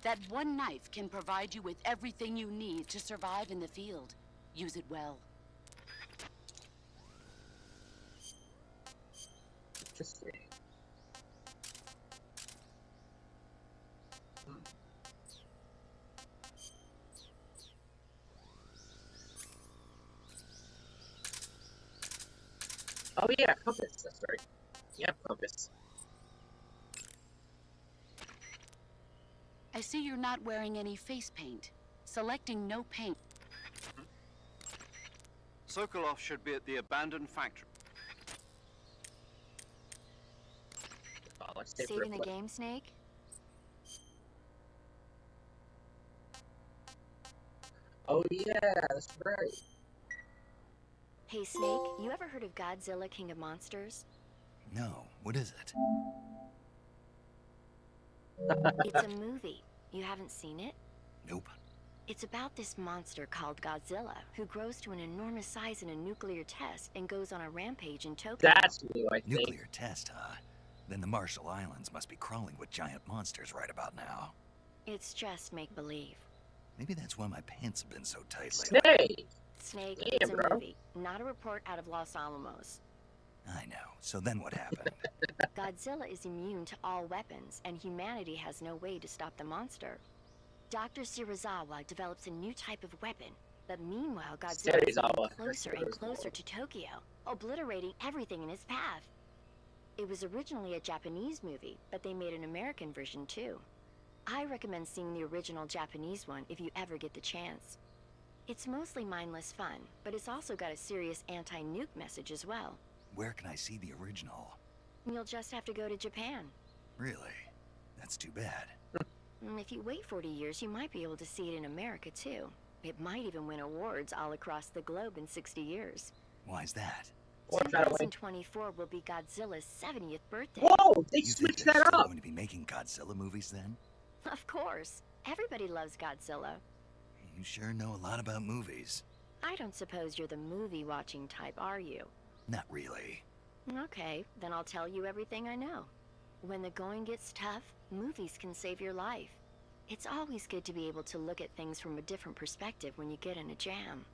That one knife can provide you with everything you need to survive in the field. Use it well. Interesting. Oh yeah, compass, that's right. Yeah, compass. I see you're not wearing any face paint. Selecting no paint. Sokolov should be at the abandoned factory. Oh, let's stay Saving the for game, Snake? Oh yeah, that's right. Hey, Snake, you ever heard of Godzilla, King of Monsters? No, what is it? It's a movie. You haven't seen it? Nope. It's about this monster called Godzilla, who grows to an enormous size in a nuclear test and goes on a rampage in Tokyo. That's new, I think. Nuclear test, huh? Then the Marshall Islands must be crawling with giant monsters right about now. It's just make-believe. Maybe that's why my pants have been so tight lately. Snake! Snake, Damn, it's a bro. movie, not a report out of Los Alamos. I know. So then what happened? Godzilla is immune to all weapons, and humanity has no way to stop the monster. Dr. Shirazawa develops a new type of weapon, but meanwhile Godzilla is Shirazawa. getting closer and closer to Tokyo, obliterating everything in his path. It was originally a Japanese movie, but they made an American version too. I recommend seeing the original Japanese one if you ever get the chance. It's mostly mindless fun, but it's also got a serious anti-nuke message as well. Where can I see the original? You'll just have to go to Japan. Really? That's too bad. If you wait 40 years, you might be able to see it in America too. It might even win awards all across the globe in 60 years. Why's that? 2024 will be Godzilla's 70th birthday. Whoa! They You think switched they're that still up! going to be making Godzilla movies then? Of course. Everybody loves Godzilla. You sure know a lot about movies. I don't suppose you're the movie-watching type, are you? Not really. Okay, then I'll tell you everything I know. When the going gets tough, movies can save your life. It's always good to be able to look at things from a different perspective when you get in a jam.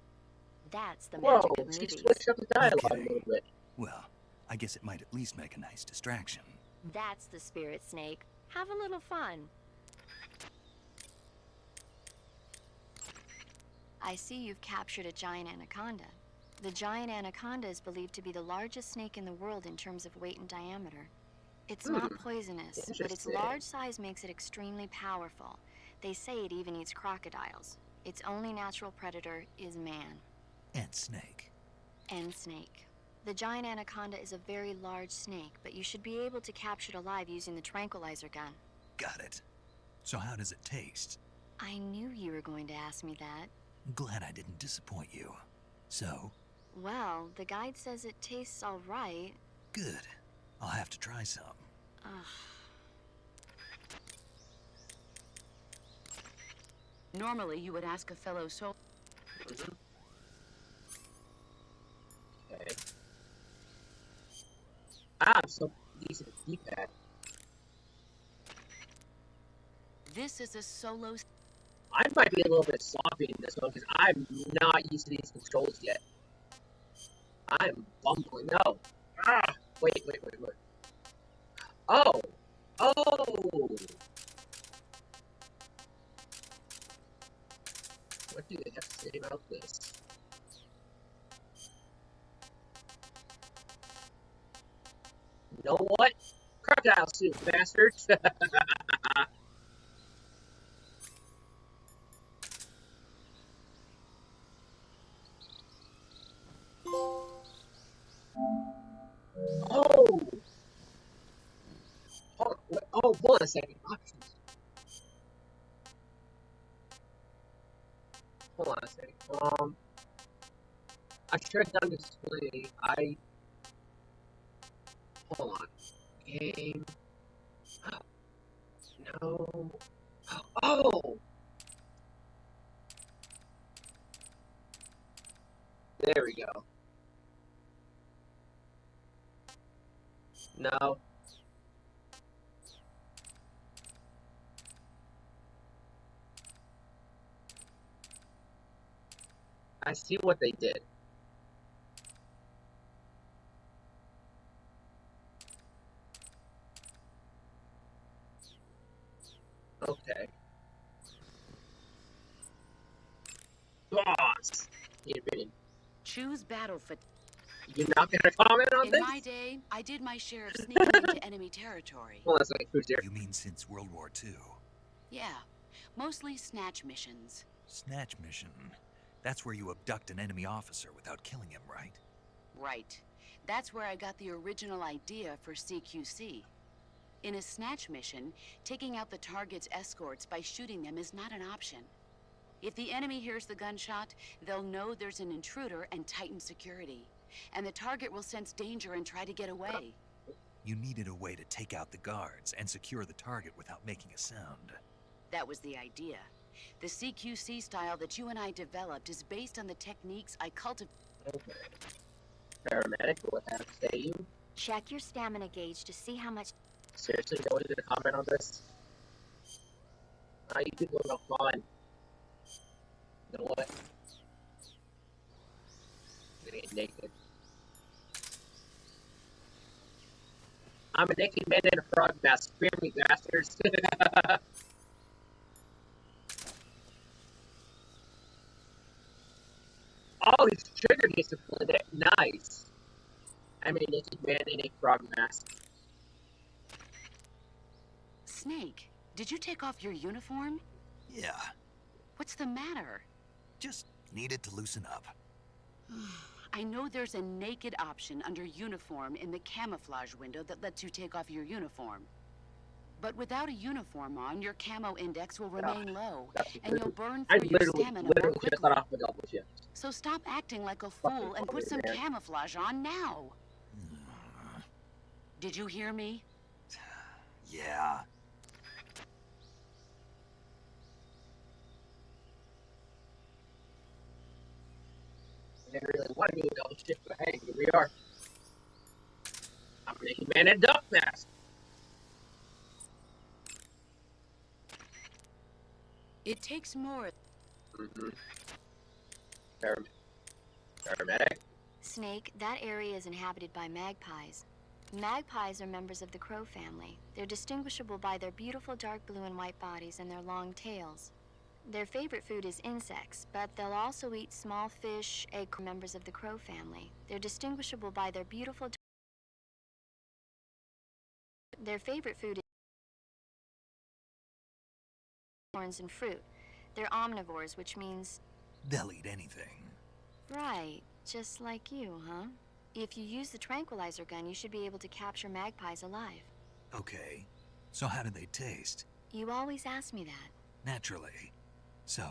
That's the Whoa, magic of she movies. switched up the dialogue a Okay. little bit. Well, I guess it might at least make a nice distraction. That's the spirit, Snake. Have a little fun. I see you've captured a giant anaconda. The giant anaconda is believed to be the largest snake in the world in terms of weight and diameter. It's not poisonous, but its Interesting. large size makes it extremely powerful. They say it even eats crocodiles. Its only natural predator is man. And Snake. And snake. The giant anaconda is a very large snake, but you should be able to capture it alive using the tranquilizer gun. Got it. So how does it taste? I knew you were going to ask me that. I'm glad I didn't disappoint you. So, Well, the guide says it tastes all right. good. I'll have to try some. Ugh. Normally, you would ask a fellow soldier. Okay. I'm so decent at D-pad. This is a solo. I might be a little bit sloppy in this one because I'm not used to these controls yet. I'm bumbling. No. Ah! Wait. Oh! Oh! What do they have to say about this? You know what? Crocodile suit, bastards! Oh! Hold on a second. Options. Hold on a second. I shut down display. Hold on. Game. No. Oh! There we go. No. I see what they did. Okay. Boss! Choose battle for. You're not gonna comment on In this? my day, I did my share of sneaking into enemy territory. Well, that's like who's there? You mean since World War II? Yeah, Mostly snatch missions. Snatch mission. That's where you abduct an enemy officer without killing him, right? Right. That's where I got the original idea for CQC. In a snatch mission, taking out the target's escorts by shooting them is not an option. If the enemy hears the gunshot, they'll know there's an intruder and tighten security. And the target will sense danger and try to get away. You needed a way to take out the guards and secure the target without making a sound. That was the idea. The CQC style that you and I developed is based on the techniques I cultivated. Okay. Paramedic, what have to say you? Check your stamina gauge to see how much... Seriously, no one's gonna comment on this? You people are no fun. You know what? I'm gonna get naked. I'm a naked man in a frog mask. Fear me, bastards. Oh, he's triggered discipline. Nice. I'm a naked man in a frog mask. Snake, did you take off your uniform? Yeah, What's the matter? just needed to loosen up. I know there's a naked option under uniform in the camouflage window that lets you take off your uniform. But without a uniform on, your camo index will remain low, and you'll burn through your stamina more literally just quickly. got off the double shift. So stop acting like a fool and put some camouflage on now. Did you hear me? Yeah. I didn't really want to do a double shift, but hey, here we are. I'm a naked man in a duck mask. It takes more. Paramedic. Snake, that area is inhabited by magpies. Magpies are members of the crow family. They're distinguishable by their beautiful dark blue and white bodies and their long tails. Their favorite food is insects, but they'll also eat small fish, members of the crow family. They're distinguishable by their beautiful... Their favorite food is thorns and fruit. They're omnivores, which means... They'll eat anything. Right, just like you, huh? If you use the tranquilizer gun, you should be able to capture magpies alive. Okay, so how do they taste? You always ask me that. Naturally. So?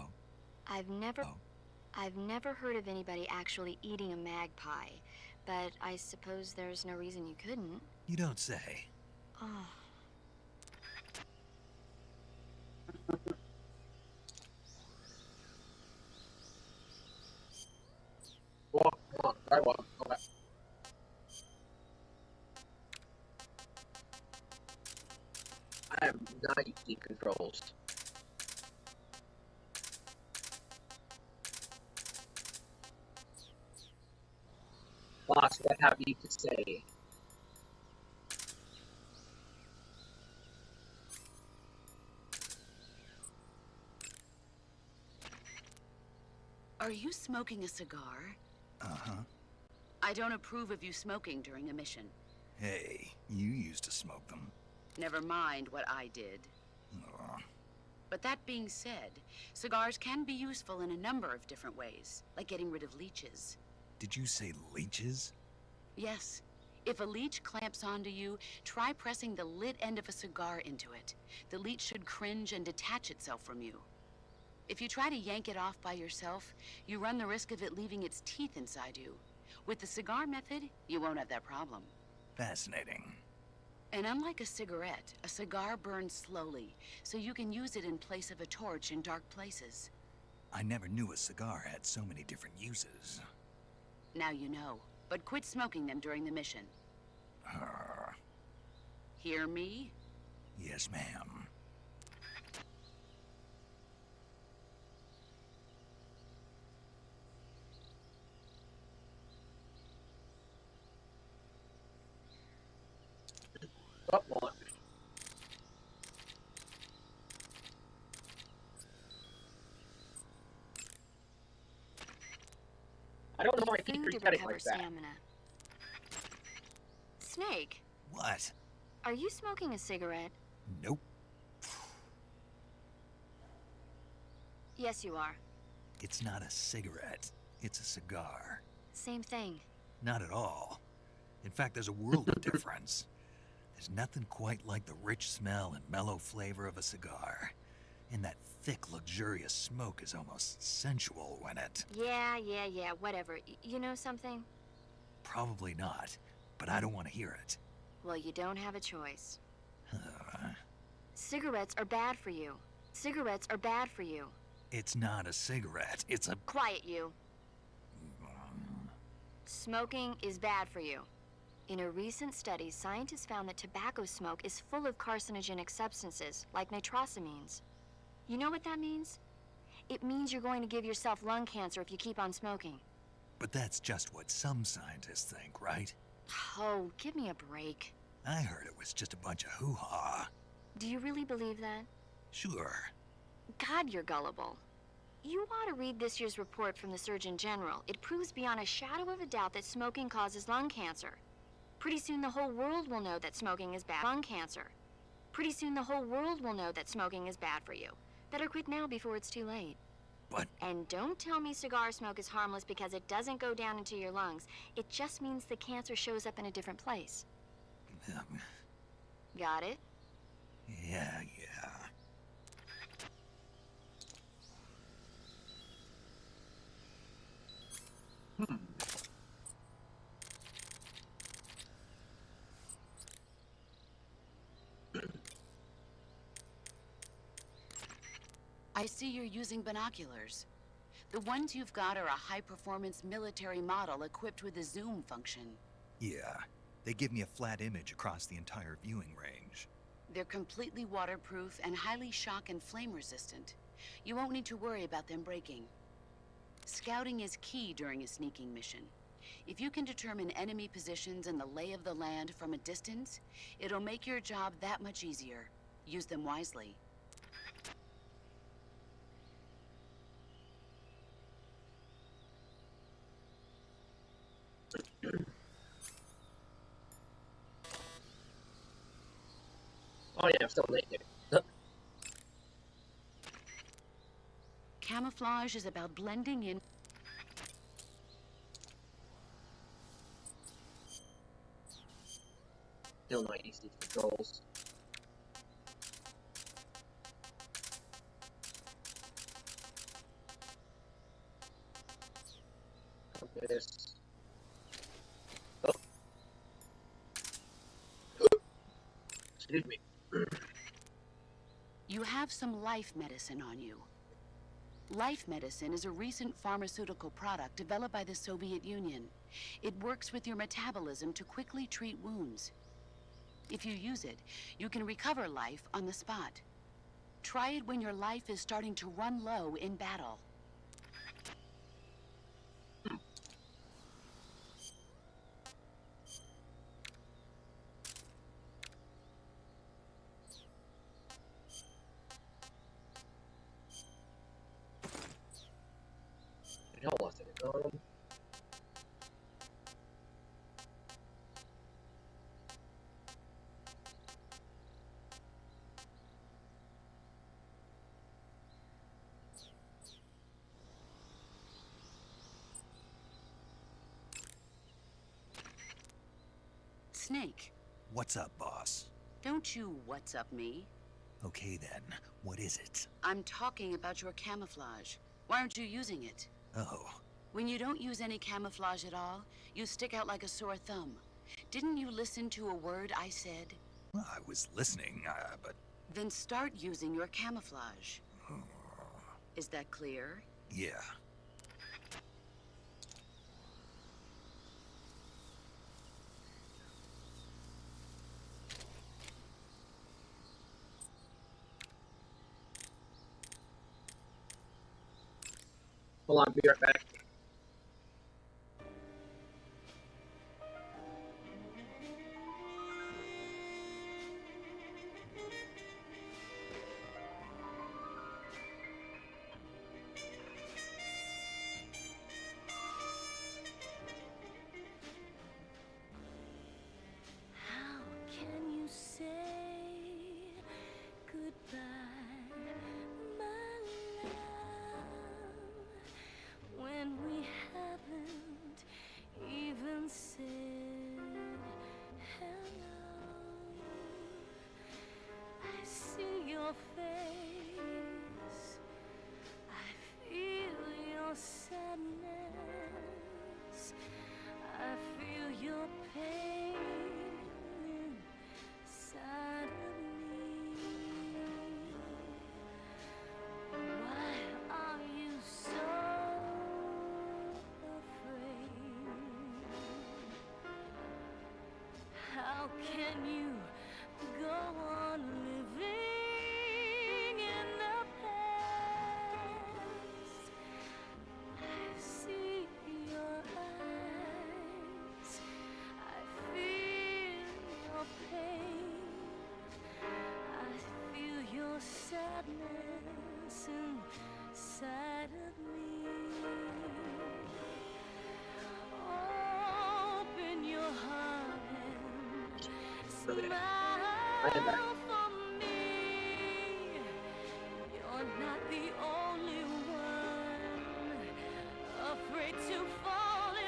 I've never heard of anybody actually eating a magpie, but I suppose there's no reason you couldn't. You don't say. Oh. Walk, come on, right walk, go back. I am not using controls. Boss, what have you to say? Are you smoking a cigar? Uh-huh. I don't approve of you smoking during a mission. Hey, you used to smoke them. Never mind what I did. Ugh. But that being said, cigars can be useful in a number of different ways, like getting rid of leeches. Did you say leeches? Yes. If a leech clamps onto you, try pressing the lit end of a cigar into it. The leech should cringe and detach itself from you. If you try to yank it off by yourself, you run the risk of it leaving its teeth inside you. With the cigar method, you won't have that problem. Fascinating. And unlike a cigarette, a cigar burns slowly, so you can use it in place of a torch in dark places. I never knew a cigar had so many different uses. Now you know, but quit smoking them during the mission. Hear me? Yes, ma'am. Come on. I don't know why I keep Food to resetting recover like that. stamina. Snake, What? are you smoking a cigarette? Nope. Yes, you are. It's not a cigarette. It's a cigar. Same thing. Not at all. In fact, there's a world of difference. There's nothing quite like the rich smell and mellow flavor of a cigar. And that thick, luxurious smoke is almost sensual when it... Yeah, whatever. You know something? Probably not, but I don't want to hear it. Well, you don't have a choice. Cigarettes are bad for you. Cigarettes are bad for you. It's not a cigarette, it's a... Quiet, you. Smoking is bad for you. In a recent study, scientists found that tobacco smoke is full of carcinogenic substances, like nitrosamines. You know what that means? It means you're going to give yourself lung cancer if you keep on smoking. But that's just what some scientists think, right? Oh, give me a break. I heard it was just a bunch of hoo-ha. Do you really believe that? Sure. God, you're gullible. You ought to read this year's report from the Surgeon General. It proves beyond a shadow of a doubt that smoking causes lung cancer. Pretty soon the whole world will know that smoking is bad. Lung cancer. Pretty soon the whole world will know that smoking is bad for you. Better quit now before it's too late. But... And don't tell me cigar smoke is harmless because it doesn't go down into your lungs. It just means the cancer shows up in a different place. Got it? Yeah. I see you're using binoculars. The ones you've got are a high-performance military model equipped with a zoom function. Yeah. They give me a flat image across the entire viewing range. They're completely waterproof and highly shock and flame resistant. You won't need to worry about them breaking. Scouting is key during a sneaking mission. If you can determine enemy positions and the lay of the land from a distance, it'll make your job that much easier. Use them wisely. Oh yeah, I'm still naked. Camouflage is about blending in. Still not used to these controls. Okay, there's... Oh. Excuse me. You have some life medicine on you. Life medicine is a recent pharmaceutical product developed by the Soviet Union. It works with your metabolism to quickly treat wounds. If you use it, you can recover life on the spot. Try it when your life is starting to run low in battle. Hold on a second. Snake. What's up, boss? Don't you what's up me. Okay then, what is it? I'm talking about your camouflage. Why aren't you using it? Oh. When you don't use any camouflage at all, you stick out like a sore thumb. Didn't you listen to a word I said? Well, I was listening, but... Then start using your camouflage. Is that clear? Yeah. Hold on, be right back. How can you say goodbye, my love? can you go on living in the past? I see your eyes, I feel your pain, I feel your sadness inside of me. Open your heart and smile for me. You're not the only one afraid to fall in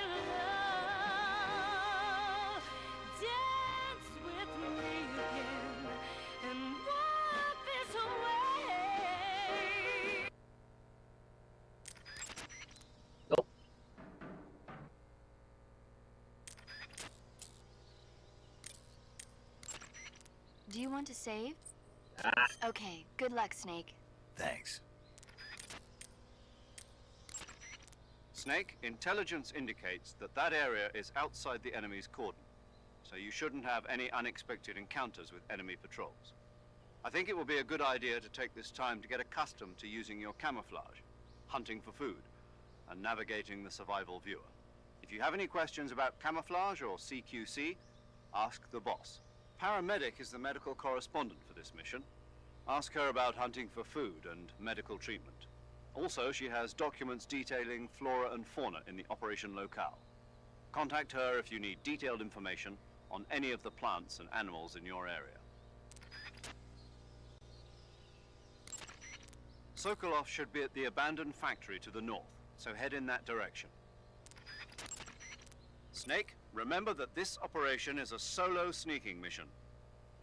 love. Dance with me again and walk this way. Nope. Do you want to save? Ah, Okay, good luck, Snake. Thanks. Snake, intelligence indicates that that area is outside the enemy's cordon, so you shouldn't have any unexpected encounters with enemy patrols. I think it will be a good idea to take this time to get accustomed to using your camouflage, hunting for food, and navigating the survival viewer. If you have any questions about camouflage or CQC, ask the boss. Paramedic is the medical correspondent for this mission. Ask her about hunting for food and medical treatment. Also, she has documents detailing flora and fauna in the operation locale. Contact her if you need detailed information on any of the plants and animals in your area. Sokolov should be at the abandoned factory to the north, so head in that direction. Snake, remember that this operation is a solo sneaking mission.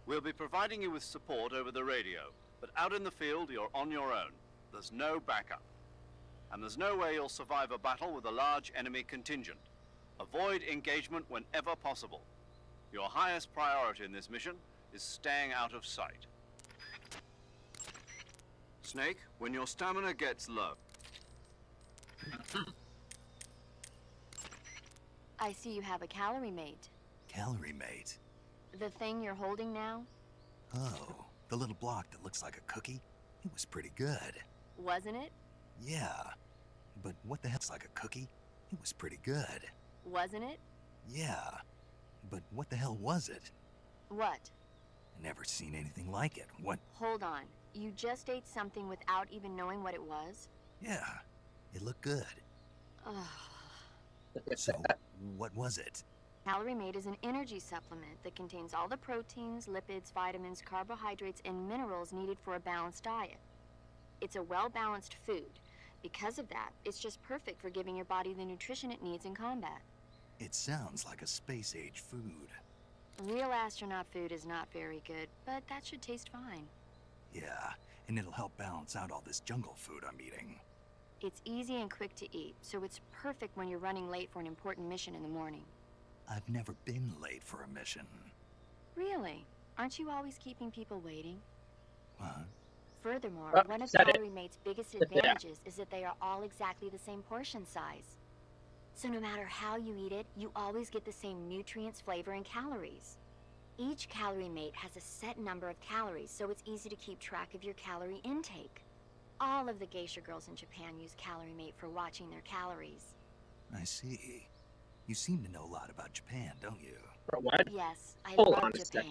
We'll be providing you with support over the radio, but out in the field, you're on your own. There's no backup. And there's no way you'll survive a battle with a large enemy contingent. Avoid engagement whenever possible. Your highest priority in this mission is staying out of sight. Snake, when your stamina gets low. I see you have a calorie mate. Calorie mate. The thing you're holding now? Oh, the little block that looks like a cookie? It was pretty good. Wasn't it? Yeah. But what the hell's like a cookie? It was pretty good. Wasn't it? Yeah. But what the hell was it? What? Never seen anything like it. What? Hold on. You just ate something without even knowing what it was? Yeah. It looked good. Ugh. So, what was it? Calorie Mate is an energy supplement that contains all the proteins, lipids, vitamins, carbohydrates, and minerals needed for a balanced diet. It's a well-balanced food. Because of that, it's just perfect for giving your body the nutrition it needs in combat. It sounds like a space-age food. Real astronaut food is not very good, but that should taste fine. Yeah, and it'll help balance out all this jungle food I'm eating. It's easy and quick to eat, so it's perfect when you're running late for an important mission in the morning. I've never been late for a mission. Really? Aren't you always keeping people waiting? What? Furthermore, Oh, one of said it. Calorie Mate's biggest advantages is that they are all exactly the same portion size. So no matter how you eat it, you always get the same nutrients, flavor, and calories. Each Calorie Mate has a set number of calories, so it's easy to keep track of your calorie intake. All of the geisha girls in Japan use Calorie Mate for watching their calories. I see. You seem to know a lot about Japan, don't you? for what? Yes, I Hold love on a Japan. second.